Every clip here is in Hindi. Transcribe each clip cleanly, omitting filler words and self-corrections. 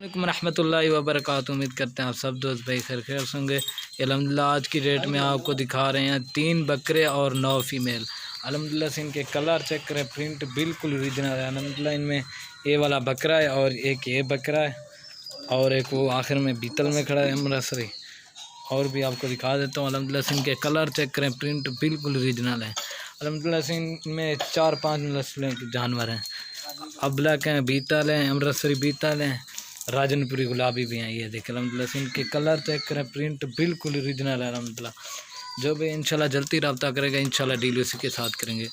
वालेकुम रहमतुल्लाहि व बरकातुहू। उम्मीद करते हैं आप सब दोस्त भाई खैर होंगे। अल्हम्दुलिल्लाह आज की डेट में आपको दिखा रहे हैं 3 बकरे और 9 फीमेल। अल्हम्दुलिल्लाह से इनके कलर चेक करें, प्रिंट बिल्कुल ओरिजिनल है। अल्हम्दुलिल्लाह इनमें ये वाला बकरा है और एक ये बकरा है और एक वो आखिर में बीतल में खड़ा है अमृतसरी। और भी आपको दिखा देता हूँ। अल्हम्दुलिल्लाह से इनके कलर चेक करें, प्रिंट बिल्कुल ओरिजिनल है। अल्हम्दुलिल्लाह से इनमें 4-5 नस्लें के जानवर हैं। अबलक हैं, बीतल हैं, अमृतसरी बीतल हैं, राजनपुरी गुलाबी भी हैं। ये देखें अल्हम्दुलिल्लाह से इनके कलर चेक करें, प्रिंट बिल्कुल ओरिजिनल है। अल्हम्दुलिल्लाह जो भी इंशाल्लाह जल्दी रब्ता करेगा इंशाल्लाह डील उसी के साथ करेंगे।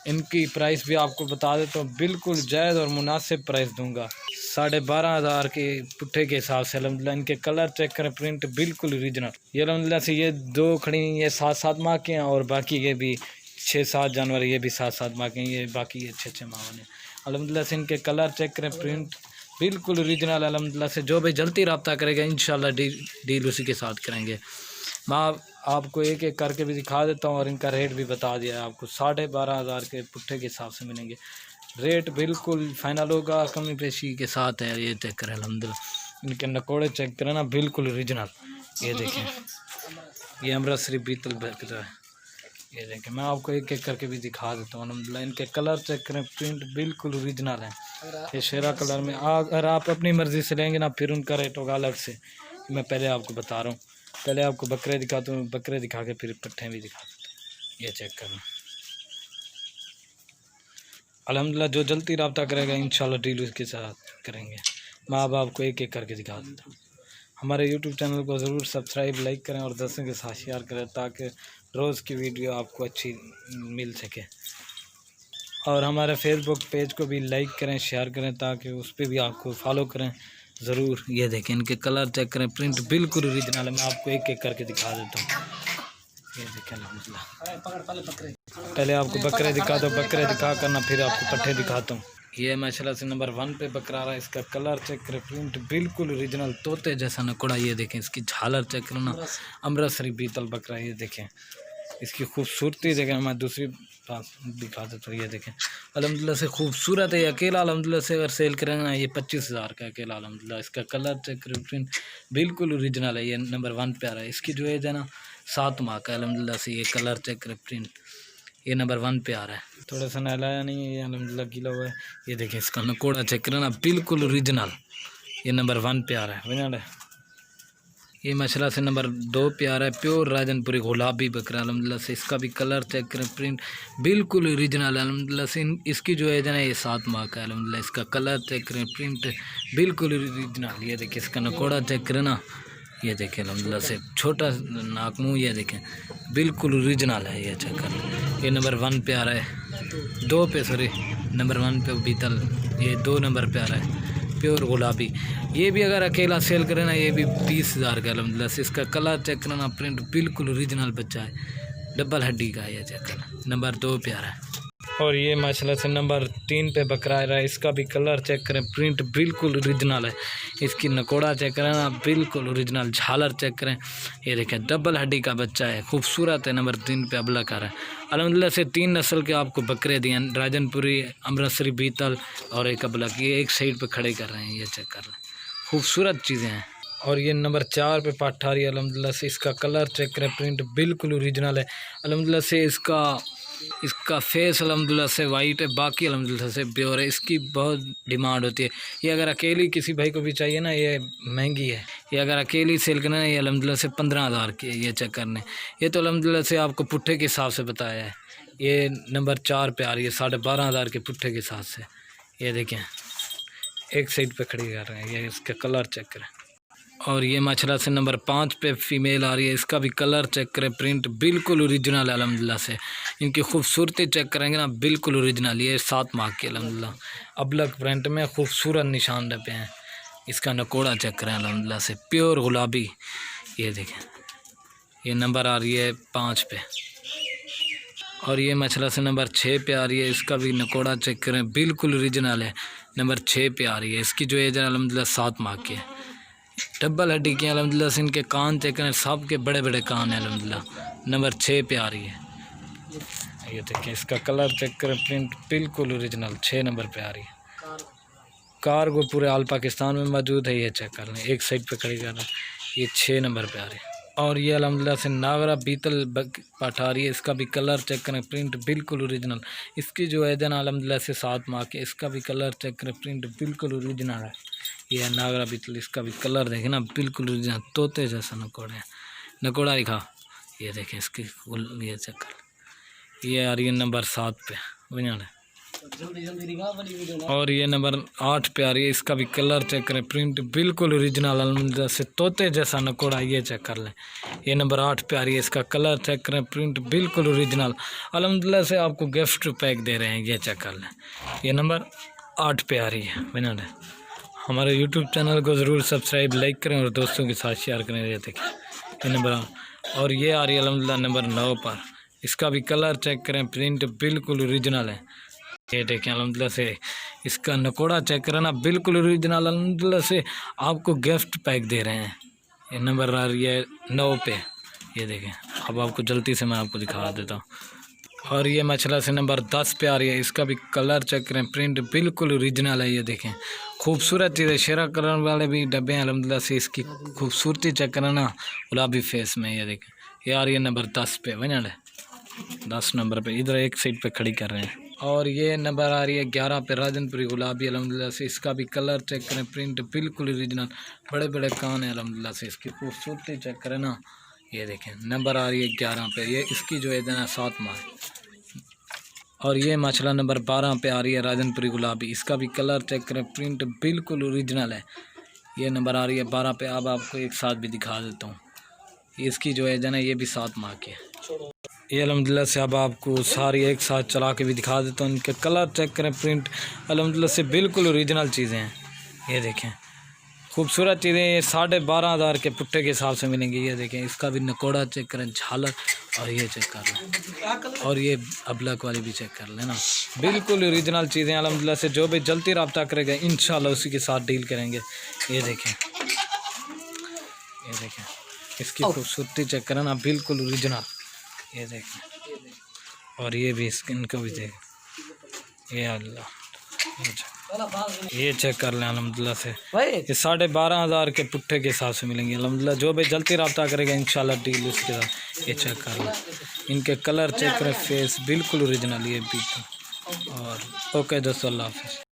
इनकी प्राइस भी आपको बता देता हूँ, बिल्कुल जायज़ और मुनासिब प्राइस दूंगा। 12,500 के पुट्ठे के हिसाब से। अल्हम्दुलिल्लाह इनके कलर चेक करें, प्रिंट बिल्कुल ओरिजिनल। ये अल्हम्दुलिल्लाह से ये 2 खड़ी ये 7-7 माह के हैं और बाकी ये भी 6-7 जानवर ये भी 7-7 माह के हैं। ये बाकी ये 6-6 माह वाले। अल्हम्दुलिल्लाह से इनके कलर चेक करें, प्रिंट बिल्कुल ओरिजिनल। अल्हम्दुलिल्लाह से जो भी जल्दी रब्ता करेगा इंशाल्लाह डील उसी के साथ करेंगे। मैं आपको एक एक करके भी दिखा देता हूँ और इनका रेट भी बता दिया है आपको। 12,500 के पुट्ठे के हिसाब से मिलेंगे। रेट बिल्कुल फाइनल होगा, कमी पेशी के साथ है। ये चेक करें अल्हम्दुलिल्लाह इनके नकोड़े चेक करें ना, बिल्कुल ओरिजिनल। ये देखें ये अमृतसरी बीतल बकरा है। ये देखें मैं आपको एक एक करके भी दिखा देता हूँ। अल्हम्दुलिल्लाह इनके कलर चेक करें, प्रिंट बिल्कुल ओरिजिनल है। ये शेरा कलर में अगर आप अपनी मर्ज़ी से लेंगे ना फिर उनका रेट होगा अलग से। मैं पहले आपको बता रहा हूँ, पहले आपको बकरे दिखाता हूँ, बकरे दिखा के फिर पट्ठे भी दिखा देता हूँ। ये चेक करना। अल्हम्दुलिल्लाह जो जल्दी रब्ता करेगा इंशाल्लाह डील उसके साथ करेंगे। मैं अब आपको एक एक करके दिखा देता हूँ। हमारे यूट्यूब चैनल को ज़रूर सब्सक्राइब लाइक करें और दोस्तों के साथ शेयर करें ताकि रोज़ की वीडियो आपको अच्छी मिल सके। और हमारे फेसबुक पेज को भी लाइक करें, शेयर करें ताकि उस पर भी आपको फॉलो करें ज़रूर। ये देखें इनके कलर चेक करें, प्रिंट बिल्कुल ओरिजिनल है। मैं आपको एक एक करके दिखा देता हूँ। ये देखें अल्हम्दुलिल्लाह पहले आपको बकरे दिखा दो, बकरे दिखा करना फिर आपको पट्ठे दिखाता हूँ। ये माशाल्लाह से नंबर 1 पे बकरा रहा है। इसका कलर चेक करें, प्रिंट बिल्कुल ओरिजिनल तोते जैसा नकोड़ा। ये देखें इसकी झालर चेक करना, अमृतसरी बीतल बकरा। ये देखें इसकी खूबसूरती देखें। मैं दूसरी दिखा देता हूँ। ये देखें अल्हम्दुलिल्लाह से खूबसूरत है। अकेला अल्हम्दुलिल्लाह से अगर सेल करेंगे ना ये 25,000 का अकेला अल्हम्दुलिल्लाह। इसका कलर चेक करें, प्रिंट बिल्कुल ओरिजिनल है। ये नंबर 1 पे आ रहा है। इसकी जो एज है ना 7 माह का अल्हम्दुलिल्लाह से। ये कलर चेक करें, प्रिंट ये नंबर 1 पे आ रहा है। थोड़ा सा नहलाया नहीं है ये अल्हम्दुलिल्लाह गीला हुआ है। ये देखें इसका नकोड़ा चेक करें ना, बिल्कुल ओरिजिनल। ये नंबर 1 पे आ रहा है। बना ये माशाल्लाह से नंबर 2 पे आ रहा है, प्योर राजनपुरी गुलाबी बकरा अल्हम्दुलिल्लाह से। इसका भी कलर चेक करें, प्रिंट बिल्कुल ओरिजिनल अल्हम्दुलिल्लाह से। इसकी जो एज है ना ये 7 माह का अल्हम्दुलिल्लाह। इसका कलर चेक करें, प्रिंट बिल्कुल ओरिजिनल। ये देखिए इसका नकोड़ा चेक करें ना, ये देखें अल्हम्दुलिल्लाह से छोटा नाक मुँह। ये देखें बिल्कुल ओरिजिनल है। ये चेक करें ये नंबर 1 पे आ रहा है, 2 पे सॉरी नंबर 1 पे बीतल। ये 2 नंबर पे आ रहा है, प्योर गुलाबी। ये भी अगर अकेला सेल करें ना ये भी 20,000 का अल्हम्दुलिल्लाह से। इसका कलर चेक करना, प्रिंट बिल्कुल ओरिजिनल बच्चा है, डबल हड्डी का है। ये चेक करना नंबर 2 पे आ रहा है। और ये माशाल्लाह से नंबर 3 पे बकरा आ रहा है। इसका भी कलर चेक करें, प्रिंट बिल्कुल ओरिजिनल है। इसकी नकोड़ा चेक करें ना, बिल्कुल ओरिजिनल। झालर चेक करें, ये देखें डबल हड्डी का बच्चा है, खूबसूरत है। नंबर 3 पे अबलक आ रहा है। अल्हम्दुलिल्लाह से 3 नस्ल के आपको बकरे दिए, राजनपुरी, अमृतसरी बीतल और एक अबलक। ये एक साइड पे खड़े कर रहे हैं। ये चेक कर रहे हैं, खूबसूरत चीज़ें हैं। और ये नंबर 4 पे पाठ आ रही है अल्हम्दुलिल्लाह से। इसका कलर चेक करें, प्रिंट बिल्कुल ओरिजिनल है अल्हम्दुलिल्लाह से। इसका फेस अल्हम्दुलिल्लाह से वाइट है, बाकी अल्हम्दुलिल्लाह से प्योर है। इसकी बहुत डिमांड होती है। ये अगर अकेली किसी भाई को भी चाहिए ना ये महंगी है। ये अगर अकेली सेल करना है ये अल्हम्दुलिल्लाह से 15,000 की है। ये चेक करने ये तो अल्हम्दुलिल्लाह से आपको पुट्ठे के हिसाब से बताया है। ये नंबर 4 पे आ रही है 12,500 के पुट्ठे के हिसाब से। ये देखें एक साइड पे खड़ी कर रहे हैं। ये इसका कलर चेक करें। और ये माशाल्लाह से नंबर 5 पे फीमेल आ रही है। इसका भी कलर चेक करें, प्रिंट बिल्कुल ओरिजिनल है अल्हम्दुलिल्लाह से। इनकी खूबसूरती चेक करेंगे ना, बिल्कुल ओरिजिनल। ये 7 माह की अल्हम्दुलिल्लाह अबलक प्रिंट में खूबसूरत निशान डपे हैं। इसका नकोड़ा चेक करें अल्हम्दुलिल्लाह से, प्योर गुलाबी। ये देखें ये नंबर आ रही है 5 पे। और ये माशाल्लाह से नंबर 6 पे आ रही है। इसका भी नकोड़ा चेक करें, बिल्कुल ओरिजिनल है, नंबर 6 पे आ रही है। इसकी जो एज है अल्हम्दुलिल्लाह 7 माह की है, डबल हड्डी की अल्हम्दुलिल्लाह से। इनके कान चेक करें, सब के बड़े बड़े कान हैं अल्हम्दुलिल्लाह। नंबर 6 पे आ रही है। ये देखिए इसका कलर चेक करें, प्रिंट बिल्कुल ओरिजिनल 6 नंबर पे आ रही है। कार्गो पूरे आल पाकिस्तान में मौजूद है। ये चेक कर लें, एक साइड पे खड़ी कर रहे हैं, ये 6 नंबर पे आ रही है। और ये अल्हम्दुलिल्लाह से नागरा बीतल पाठ आ रही है। इसका भी कलर चेक करें, प्रिंट बिल्कुल ओरिजिनल। इसकी जो है ना अल्हम्दुलिल्लाह से 7 माह के, इसका भी कलर चेक करें, प्रिंट बिल्कुल ओरिजिनल है। ये है नागरा बीतल, इसका भी कलर देखें ना बिल्कुल ओरिजिनल, तोते जैसा नकोड़ा है, नकोड़ा दिखा। ये देखें इसकी ये चेक कर, ये आ रही है नंबर 7 पे बुझा। और ये नंबर 8 पे आ रही है। इसका भी कलर चेक करें, प्रिंट बिल्कुल ओरिजिनल अल्हम्दुलिल्लाह से तोते जैसा नकोड़ा, ये चेक कर लें। ये नंबर 8 पे आ रही है। इसका कलर चेक करें, प्रिंट बिल्कुल ओरिजिनल अल्हम्दुलिल्लाह से आपको गिफ्ट पैक दे रहे हैं। ये चेक कर लें, ये नंबर 8 पे आ रही है बिना। हमारे यूट्यूब चैनल को ज़रूर सब्सक्राइब लाइक करें और दोस्तों के साथ शेयर करें। ये देखें ये नंबर 8। और ये आ रही है अल्हम्दुलिल्लाह नंबर 9 पर। इसका भी कलर चेक करें, प्रिंट बिल्कुल ओरिजिनल है। ये देखें अल्हम्दुलिल्लाह से इसका नकोड़ा चेक करें ना बिल्कुल ओरिजिनल, अल्हम्दुलिल्लाह से आपको गिफ्ट पैक दे रहे हैं। ये नंबर आ रही है 9 पे। ये देखें, अब आपको जल्दी से मैं आपको दिखा देता हूँ। और ये मछला से नंबर 10 पे आ रही है। इसका भी कलर चेक करें, प्रिंट बिल्कुल ओरिजिनल है। ये देखें खूबसूरत चीज़ है, शेरा कलर वाले भी डब्बे हैं अल्हम्दुलिल्लाह से। इसकी खूबसूरती चेक करें ना गुलाबी फेस में। ये देखें ये आ रही है नंबर 10 पे बना 10 नंबर पे, इधर एक साइड पे खड़ी कर रहे हैं। और ये नंबर आ रही है 11 पे, राजनपुरी गुलाबी अल्हम्दुलिल्लाह से। इसका भी कलर चेक करें, प्रिंट बिल्कुल ओरिजिनल, बड़े बड़े कान है अल्हम्दुलिल्लाह से। इसकी खूबसूरती चेक करें ना, ये देखें नंबर आ रही है 11 पे। ये इसकी जो है ना 7 माह। और ये मछला नंबर 12 पे आ रही है, राजनपुरी गुलाबी। इसका भी कलर चेक करें, प्रिंट बिल्कुल ओरिजिनल है। ये नंबर आ रही है 12 पे। अब आपको एक साथ भी दिखा देता हूँ, इसकी जो है ना ये भी 7 माह की है। ये अल्हम्दुलिल्लाह से अब आपको सारी एक साथ चला के भी दिखा देता हूँ। इनके कलर चेक करें, प्रिंट अल्हम्दुलिल्लाह से बिल्कुल ओरिजिनल चीज़ें हैं। ये देखें खूबसूरत चीज़ें, ये 12,500 के पुट्टे के हिसाब से मिलेंगी। ये देखें इसका भी नकोड़ा चेक करें, झालर, और ये चेक कर लें। और ये अबलक वाली भी चेक कर लेना, बिल्कुल ओरिजिनल चीज़ें अल्हम्दुलिल्लाह से। जो भी जल्दी रब्ता करेगा इंशाल्लाह उसी के साथ डील करेंगे। ये देखें इसकी खूबसूरती चेक करें ना बिल्कुल ओरिजिनल। ये देखें और ये भी स्किन को भी देखें। ये अल्लाह ये चेक कर लें अल्हम्दुलिल्लाह से। ये 12,500 के पुट्ठे के हिसाब से मिलेंगे अल्हम्दुलिल्लाह। जो भी जल्दी रब्ता करेगा इंशाल्लाह डील उसके साथ। ये चेक कर लें, इनके कलर चेक करें, फेस बिल्कुल ओरिजिनल। ये भी और ओके दोस्तों, अल्लाह हाफ़िज़।